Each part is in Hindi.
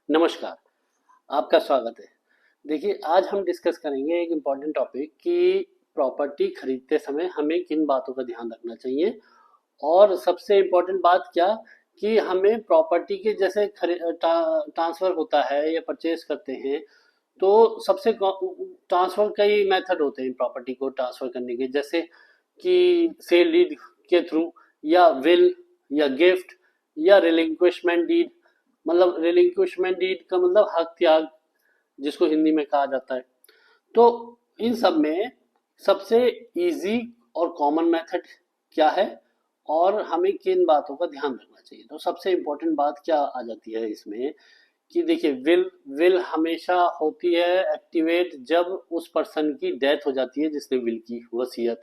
नमस्कार, आपका स्वागत है। देखिए, आज हम डिस्कस करेंगे एक इम्पॉर्टेंट टॉपिक कि प्रॉपर्टी खरीदते समय हमें किन बातों का ध्यान रखना चाहिए और सबसे इम्पोर्टेंट बात क्या कि हमें प्रॉपर्टी के जैसे ट्रांसफ़र होता है या परचेज़ करते हैं, तो सबसे ट्रांसफ़र कई मेथड होते हैं प्रॉपर्टी को ट्रांसफ़र करने के, जैसे कि सेल डीड के थ्रू या विल या गिफ्ट या रिलिंक्विशमेंट डीड। मतलब रिलिंक्विशमेंट डीड का मतलब हक त्याग, जिसको हिंदी में कहा जाता है। तो इन सब में सबसे इजी और कॉमन मेथड क्या है और हमें किन बातों का ध्यान रखना चाहिए। तो सबसे इम्पोर्टेंट बात क्या आ जाती है इसमें कि देखिए, विल विल हमेशा होती है एक्टिवेट जब उस पर्सन की डेथ हो जाती है जिसने विल की वसीयत।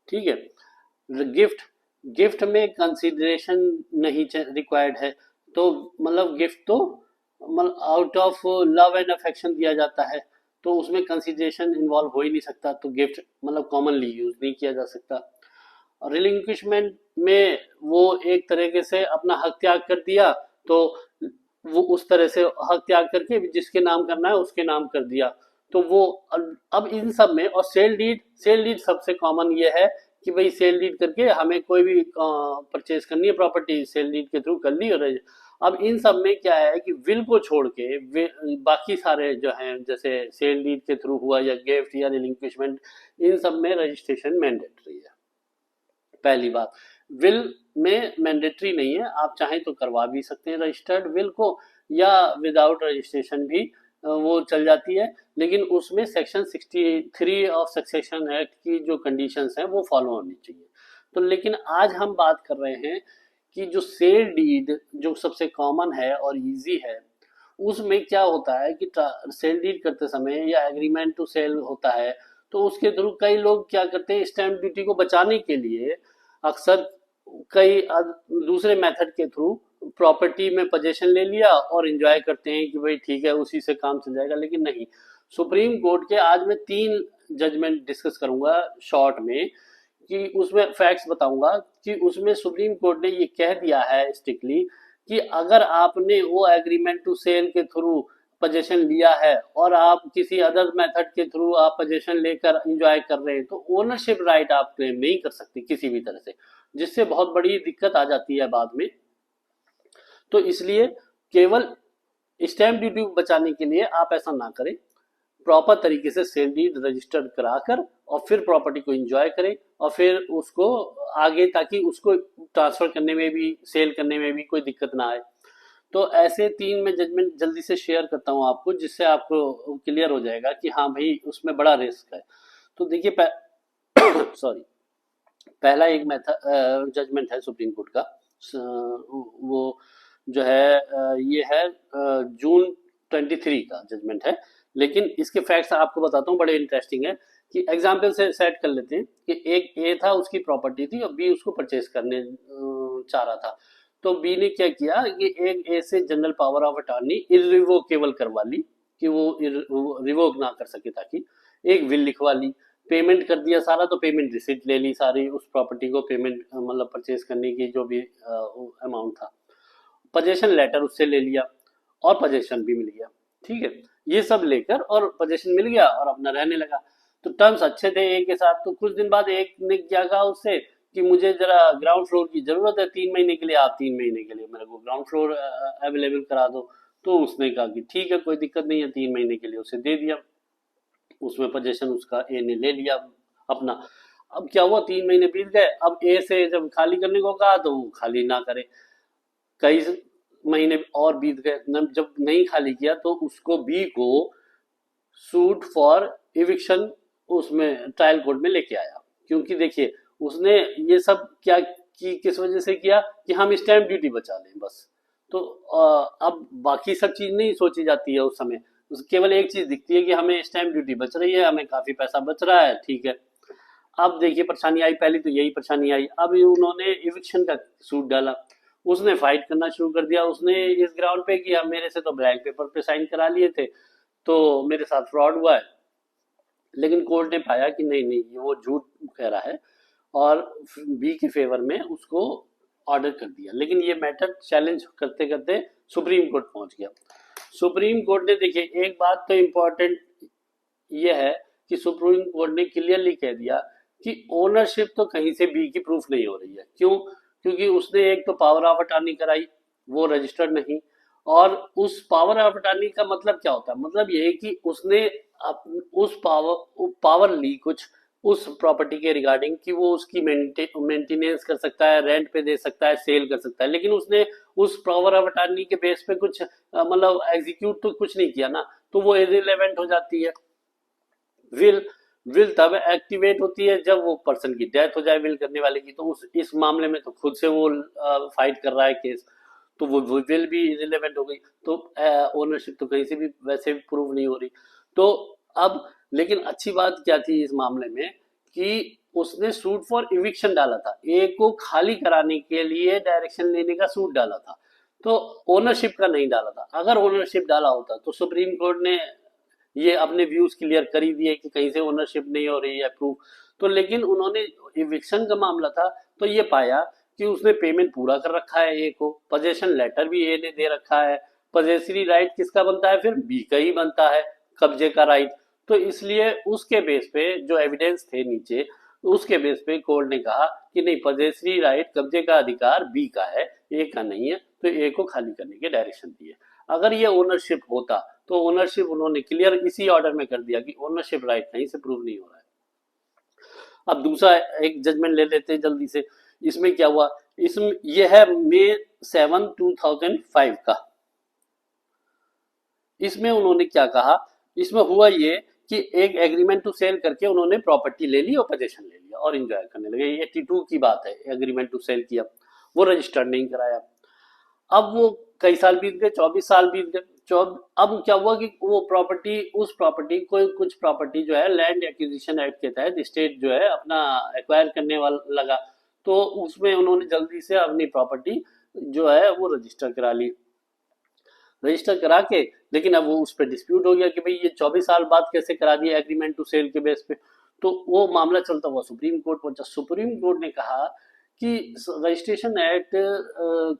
ठीक है। गिफ्ट गिफ्ट में कंसिडरेशन नहीं रिक्वायर्ड है। तो मतलब गिफ्ट तो मतलब out of love and affection दिया जाता है, तो उसमें कंसिडरेशन इन्वॉल्व हो ही नहीं सकता, तो गिफ्ट मतलब कॉमनली यूज नहीं किया जा सकता। रिलिंक्विशमेंट में वो एक तरीके से अपना हक त्याग कर दिया, तो वो उस तरह से हक त्याग करके जिसके नाम करना है उसके नाम कर दिया। तो वो अब इन सब में, और सेल डीड सबसे कॉमन ये है कि भाई सेल डीड करके हमें कोई भी परचेज करनी है प्रॉपर्टी, सेल डीड के थ्रू कर ली। और अब इन सब में क्या है कि विल को छोड़ के बाकी सारे जो हैं, जैसे सेल डीड के थ्रू हुआ या गिफ्ट या रिलिंक्विशमेंट, इन सब में रजिस्ट्रेशन मैंडेटरी है। पहली बात, विल में मैंडेटरी नहीं है, आप चाहें तो करवा भी सकते हैं रजिस्टर्ड विल को, या विदाउट रजिस्ट्रेशन भी वो चल जाती है। लेकिन उसमें सेक्शन 63 ऑफ सक्सेशन एक्ट की जो कंडीशंस हैं वो फॉलो होनी चाहिए। तो लेकिन आज हम बात कर रहे हैं कि जो सेल डीड जो सबसे कॉमन है और इजी है, उसमें क्या होता है कि सेल डीड करते समय या एग्रीमेंट टू सेल होता है, तो उसके थ्रू कई लोग क्या करते हैं, स्टैंप ड्यूटी को बचाने के लिए अक्सर कई दूसरे मेथड के थ्रू प्रॉपर्टी में पोजेशन ले लिया और एंजॉय करते हैं कि भाई ठीक है उसी से काम चल जाएगा। लेकिन नहीं, सुप्रीम कोर्ट के आज मैं 3 जजमेंट डिस्कस करूंगा शॉर्ट में, कि उसमें फैक्ट्स बताऊंगा कि उसमें सुप्रीम कोर्ट ने ये कह दिया है स्ट्रिक्टली कि अगर आपने वो एग्रीमेंट टू सेल के थ्रू पोजेशन लिया है और आप किसी अदर मेथड के थ्रू आप पोजेशन लेकर एंजॉय कर रहे हैं, तो ओनरशिप राइट आप क्लेम नहीं कर सकते किसी भी तरह से, जिससे बहुत बड़ी दिक्कत आ जाती है बाद में। तो इसलिए केवल स्टैंप ड्यूटी बचाने के लिए आप ऐसा ना करें, प्रॉपर तरीके से सेल डीड रजिस्टर्ड कराकर और फिर प्रॉपर्टी को एंजॉय करें और फिर उसको आगे, ताकि उसको ट्रांसफर करने में भी सेल करने में भी कोई दिक्कत ना आए। तो ऐसे 3 मैं जजमेंट जल्दी से शेयर करता हूँ आपको, जिससे आपको क्लियर हो जाएगा कि हाँ भाई उसमें बड़ा रिस्क है। तो देखिए सॉरी, पहला एक मेथड जजमेंट है सुप्रीम कोर्ट का, वो जो है ये है जून 23 का जजमेंट है। लेकिन इसके फैक्ट्स आपको बताता हूँ, बड़े इंटरेस्टिंग है। कि एग्जाम्पल से सेट कर लेते हैं कि एक ए था, उसकी प्रॉपर्टी थी और बी उसको परचेज करने चाह रहा था। तो बी ने क्या किया कि एक ए से general power of attorney irrevocable करवा ली, कि वो रिवोक ना कर सके, ताकि एक विल लिखवा ली, पेमेंट कर दिया सारा, तो पेमेंट रिसिप्ट ले ली सारी उस प्रॉपर्टी को पेमेंट मतलब परचेज करने की जो भी अमाउंट था, पोजेशन लेटर उससे ले लिया और पोजेशन भी मिल गया। ठीक है, ये सब लेकर और पोजेशन मिल गया और अपना रहने लगा। तो टर्म्स अच्छे थे एक के साथ। तो कुछ दिन बाद एक ने क्या कहा उससे कि मुझे जरा ग्राउंड फ्लोर की जरूरत है 3 महीने के लिए, आप 3 महीने के लिए मेरे को ग्राउंड फ्लोर अवेलेबल करा दो। तो उसने कहा कि ठीक है कोई दिक्कत नहीं है, 3 महीने के लिए उसे दे दिया। उसमें पोजीशन उसका ए ने ले लिया अपना। अब क्या हुआ, 3 महीने बीत गए, अब ए से जब खाली करने को कहा तो वो खाली ना करे। कई महीने और बीत गए, जब नहीं खाली किया तो उसको बी को सूट फॉर इविक्शन उसमें ट्रायल कोर्ट में लेके आया। क्योंकि देखिए उसने ये सब क्या कि किस वजह से किया कि हम स्टैंप ड्यूटी बचा लें बस। तो अब बाकी सब चीज नहीं सोची जाती है उस समय, केवल एक चीज दिखती है कि हमें स्टैंप ड्यूटी बच रही है, हमें काफी पैसा बच रहा है, ठीक है। अब देखिए परेशानी आई, पहली तो यही परेशानी आई। अब उन्होंने इविक्शन का सूट डाला, उसने फाइट करना शुरू कर दिया। उसने इस ग्राउंड पे कि अब मेरे से तो ब्लैंक पेपर पे साइन करा लिए थे, तो मेरे साथ फ्रॉड हुआ है। लेकिन कोर्ट ने पाया कि नहीं नहीं, ये वो झूठ कह रहा है, और बी के फेवर में उसको ऑर्डर कर दिया। लेकिन ये मैटर चैलेंज करते करते सुप्रीम कोर्ट पहुंच गया। सुप्रीम कोर्ट ने देखिए एक बात तो इम्पोर्टेंट ये है कि सुप्रीम कोर्ट ने क्लियरली कह दिया कि ओनरशिप तो कहीं से बी की प्रूफ नहीं हो रही है। क्यों? क्योंकि उसने एक तो पावर ऑफ अटॉर्नी कराई, वो रजिस्टर्ड नहीं। और उस पावर ऑफ अटॉर्नी का मतलब क्या होता है? मतलब ये है कि उसने उस पावर ली कुछ उस प्रॉपर्टी के रिगार्डिंग कि वो उसकी मेंटेनेंस कर सकता है, रेंट पे दे सकता है, सेल कर सकता है, लेकिन उसने उस पावर ऑफ अटॉर्नी के बेस पे कुछ मतलब एग्जीक्यूट तो कुछ नहीं किया ना, तो वो इररिलेवेंट हो जाती है। विल विल तब एक्टिवेट होती है जब वो पर्सन की डेथ हो जाए विल करने वाले की। तो उस इस मामले में तो खुद से वो फाइट कर रहा है केस, तो वो विल भी रिलेवेंट हो गई। तो ओनरशिप तो कहीं से भी वैसे भी प्रूव नहीं हो रही। तो अब लेकिन अच्छी बात क्या थी इस मामले में कि उसने सूट फॉर इविक्शन डाला था, ए को खाली कराने के लिए डायरेक्शन लेने का सूट डाला था, तो ओनरशिप का नहीं डाला था। अगर ओनरशिप डाला होता तो सुप्रीम कोर्ट ने ये अपने व्यूज क्लियर कर ही दिए कि कहीं से ओनरशिप नहीं हो रही है प्रूफ। तो लेकिन उन्होंने इविक्शन का मामला था तो ये पाया कि उसने पेमेंट पूरा कर रखा है ए को, पोजेशन लेटर भी ए ने दे रखा है। पोजेसरी राइट किसका बनता है? फिर बी का ही बनता है, कब्जे का राइट। तो इसलिए उसके बेस पे जो एविडेंस थे नीचे, उसके बेस पे कोर्ट ने कहा कि नहीं, पोजेसरी राइट कब्जे का अधिकार बी का है, ए का नहीं है, तो ए को खाली करने के डायरेक्शन दिए। अगर ये ओनरशिप होता तो ओनरशिप उन्होंने क्लियर इसी ऑर्डर में कर दिया कि ओनरशिप राइट कहीं से प्रूव नहीं हो रहा है। अब दूसरा एक जजमेंट ले लेते हैं जल्दी से। इसमें क्या हुआ? इसमें यह है May 7, 2005 का। इसमें उन्होंने क्या कहा? इसमें हुआ ये कि एक एग्रीमेंट टू सेल करके उन्होंने प्रॉपर्टी ले ली और पोजेशन ले लिया और एंजॉय करने लगे। ये 82 की बात है, एग्रीमेंट टू सेल किया, वो रजिस्टर्ड नहीं कराया। अब वो कई साल बीत गए, 24 साल बीत गए। अब क्या हुआ कि वो प्रॉपर्टी, उस प्रॉपर्टी कोई कुछ प्रॉपर्टी जो है लैंड एक्विजिशन एक्ट के तहत स्टेट जो है अपना एक्वायर करने वाला लगा, तो उसमें उन्होंने जल्दी से अपनी प्रॉपर्टी जो है वो रजिस्टर करा ली। रजिस्टर करा के लेकिन अब वो उस पर डिस्प्यूट हो गया कि भाई ये 24 साल बाद कैसे करा दिया एग्रीमेंट टू सेल के बेस पे। तो वो मामला चलता हुआ सुप्रीम कोर्ट पहुंचा। सुप्रीम कोर्ट ने कहा कि रजिस्ट्रेशन एक्ट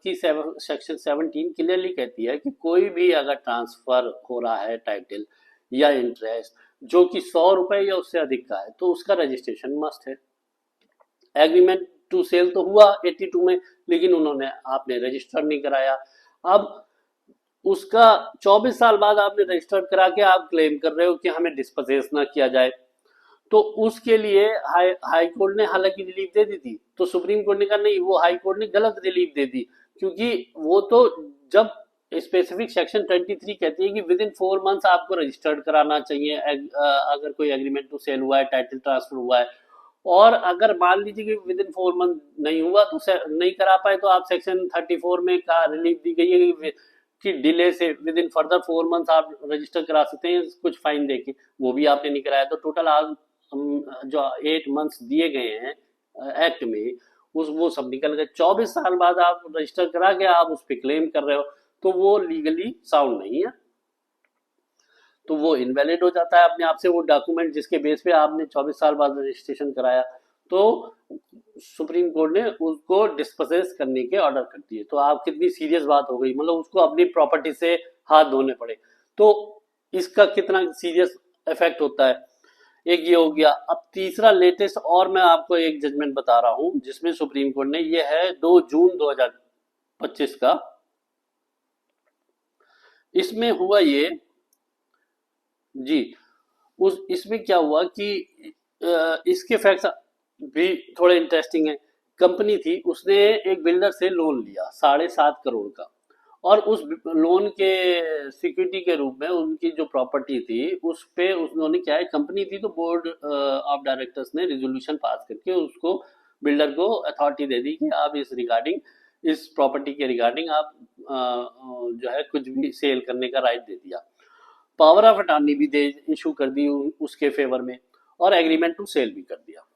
की सेक्शन 17 क्लियरली कहती है कि कोई भी अगर ट्रांसफर हो रहा है टाइटल या इंटरेस्ट जो कि 100 रुपए या उससे अधिक का है, तो उसका रजिस्ट्रेशन मस्ट है। एग्रीमेंट टू सेल तो हुआ 82 में, लेकिन उन्होंने आपने रजिस्टर नहीं कराया। अब उसका 24 साल बाद आपने रजिस्टर करा के आप क्लेम कर रहे हो कि हमें डिस्पोजेस ना किया जाए। तो उसके लिए हाई कोर्ट ने हालांकि रिलीफ दे दी थी, तो सुप्रीम कोर्ट ने कहा नहीं, वो हाई कोर्ट ने गलत रिलीफ दे दी। क्योंकि वो तो जब स्पेसिफिक सेक्शन 23 कहती है कि विद इन 4 मंथ्स आपको रजिस्टर्ड कराना चाहिए अगर कोई एग्रीमेंट टू सेल हुआ है, टाइटल ट्रांसफर हुआ है। और अगर मान लीजिए कि विद इन 4 मंथ नहीं हुआ तो नहीं करा पाए, तो आप सेक्शन 34 में का रिलीफ दी गई है कि डिले से विद इन फर्दर 4 मंथ्स आप रजिस्टर करा सकते हैं कुछ फाइन देके। वो भी आपने नहीं कराया, तो टोटल आज जो 8 मंथ्स दिए गए हैं एक्ट में, उस वो सब निकल गए। 24 साल बाद आप रजिस्टर करा के आप उस पर क्लेम कर रहे हो, तो वो लीगली साउंड नहीं है, तो वो इनवैलिड हो जाता है अपने आप से वो डॉक्यूमेंट जिसके बेस पे आपने 24 साल बाद रजिस्ट्रेशन कराया। तो सुप्रीम कोर्ट ने उसको डिस्पोजेस करने के ऑर्डर कर दिए। तो आप कितनी सीरियस बात हो गई, मतलब उसको अपनी प्रॉपर्टी से हाथ धोने पड़े। तो इसका कितना सीरियस इफेक्ट होता है, एक ये हो गया। अब तीसरा लेटेस्ट और मैं आपको एक जजमेंट बता रहा हूं जिसमें सुप्रीम कोर्ट ने, ये है 2 जून 2025 का। इसमें हुआ ये जी, उस इसमें क्या हुआ कि इसके फैक्ट्स भी थोड़े इंटरेस्टिंग है। कंपनी थी, उसने एक बिल्डर से लोन लिया 7.5 करोड़ का, और उस लोन के सिक्योरिटी के रूप में उनकी जो प्रॉपर्टी थी उस पे उन्होंने क्या है, कंपनी थी तो बोर्ड ऑफ डायरेक्टर्स ने रिजोल्यूशन पास करके उसको बिल्डर को अथॉरिटी दे दी कि आप इस रिगार्डिंग, इस प्रॉपर्टी के रिगार्डिंग आप जो है कुछ भी सेल करने का राइट दे दिया। पावर ऑफ अटॉर्नी भी दे इशू कर दी उसके फेवर में, और एग्रीमेंट टू सेल भी कर दिया।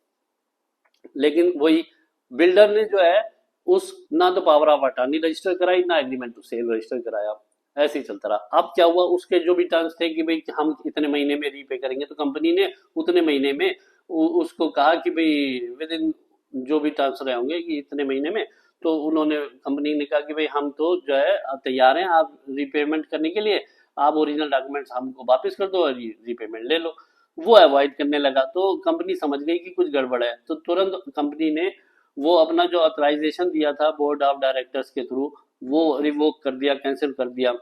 लेकिन वही बिल्डर ने जो है उस ना तो पावर ऑफ अटॉर्नी रजिस्टर कराई ना एग्रीमेंट टू सेल रजिस्टर कराया, ऐसे ही चलता रहा। अब क्या हुआ, उसके जो भी टर्म्स थे कि भाई हम इतने महीने में रीपे करेंगे, तो कंपनी ने उतने महीने में उसको कहा कि भाई विद इन जो भी टर्म्स रहे होंगे कि इतने महीने में, तो उन्होंने कंपनी ने कहा कि भाई हम तो जो है तैयार हैं आप रीपेमेंट करने के लिए, आप ओरिजिनल डॉक्यूमेंट्स हमको वापस कर दो और रीपेमेंट ले लो। वो अवॉइड करने लगा, तो कंपनी समझ गई कि कुछ गड़बड़ है, तो तुरंत कंपनी ने वो अपना जो ऑथराइजेशन दिया था बोर्ड ऑफ डायरेक्टर्स के थ्रू, वो रिवोक कर दिया, कैंसिल कर दिया,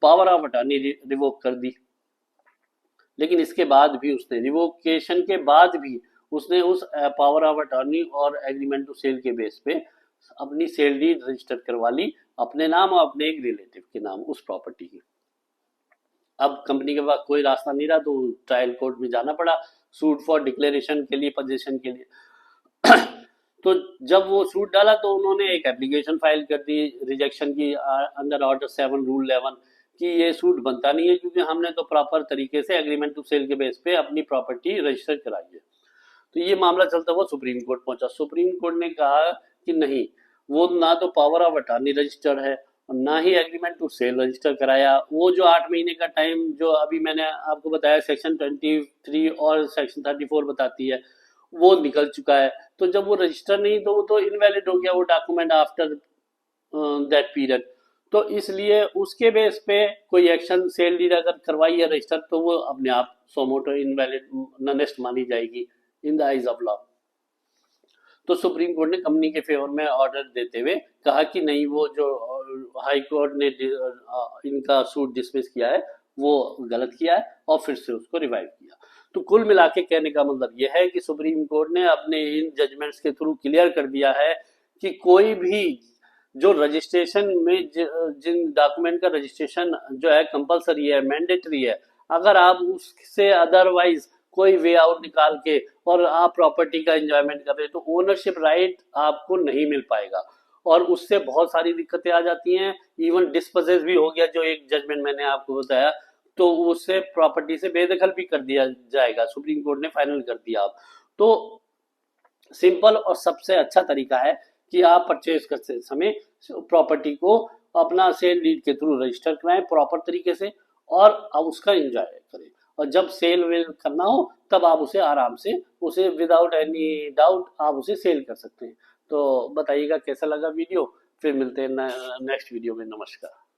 पावर ऑफ अटॉर्नी रिवोक कर दी। लेकिन इसके बाद भी उसने, रिवोकेशन के बाद भी उसने उस पावर ऑफ अटॉर्नी और एग्रीमेंट टू सेल के बेस पे अपनी सेल डीड रजिस्टर करवा ली अपने नाम और अपने एक रिलेटिव के नाम उस प्रॉपर्टी की। अब कंपनी के पास कोई रास्ता नहीं रहा, तो ट्रायल कोर्ट में जाना पड़ा सूट फॉर डिक्लेरेशन के लिए, पोजीशन के लिए। तो जब वो सूट डाला तो उन्होंने एक एप्लीकेशन फाइल कर दी रिजेक्शन की अंडर ऑर्डर 7 रूल 11 कि ये सूट बनता नहीं है, क्योंकि हमने तो प्रॉपर तरीके से एग्रीमेंट टू सेल के बेस पे अपनी प्रॉपर्टी रजिस्टर कराई है। तो ये मामला चलता हुआ सुप्रीम कोर्ट पहुंचा। सुप्रीम कोर्ट ने कहा कि नहीं, वो ना तो पावर ऑफ अटॉर्नी रजिस्टर्ड है और ना ही एग्रीमेंट टू सेल रजिस्टर कराया। वो जो 8 महीने का टाइम जो अभी मैंने आपको बताया सेक्शन 23 और सेक्शन 34 बताती है, वो निकल चुका है। तो जब वो रजिस्टर नहीं, तो वो तो इनवैलिड हो गया वो डॉक्यूमेंट आफ्टर दैट पीरियड। तो इसलिए उसके बेस पे कोई एक्शन सेल डीड अगर करवाई है रजिस्टर, तो वो अपने आप सोमोटो इनवैलिड ननेस्ट मानी जाएगी in the eyes of law. तो सुप्रीम कोर्ट ने कंपनी के फेवर में ऑर्डर देते हुए कहा कि नहीं, वो जो हाई कोर्ट ने इनका सूट डिसमिस किया है वो गलत किया है और फिर से उसको रिवाइव किया। तो कुल मिला के कहने का मतलब यह है कि सुप्रीम कोर्ट ने अपने इन जजमेंट्स के थ्रू क्लियर कर दिया है कि कोई भी जो रजिस्ट्रेशन में जिन डॉक्यूमेंट का रजिस्ट्रेशन जो है कंपलसरी है, मैंडेटरी है, अगर आप उससे अदरवाइज कोई वे आउट निकाल के और आप प्रॉपर्टी का एंजॉयमेंट कर रहे हैं, तो ओनरशिप राइट आपको नहीं मिल पाएगा और उससे बहुत सारी दिक्कतें आ जाती हैं। इवन डिस्पोजेस भी हो गया, जो एक जजमेंट मैंने आपको बताया, तो उससे प्रॉपर्टी से बेदखल भी कर दिया जाएगा, सुप्रीम कोर्ट ने फाइनल कर दिया। अब तो सिंपल और सबसे अच्छा तरीका है कि आप परचेज करते समय प्रॉपर्टी को अपना सेल डीड के थ्रू रजिस्टर कराएं प्रॉपर तरीके से और आप उसका एंजॉय करें। और जब सेल वेल करना हो तब आप उसे आराम से, उसे विदाउट एनी डाउट आप उसे सेल कर सकते हैं। तो बताइएगा कैसा लगा वीडियो, फिर मिलते हैं नेक्स्ट वीडियो में। नमस्कार।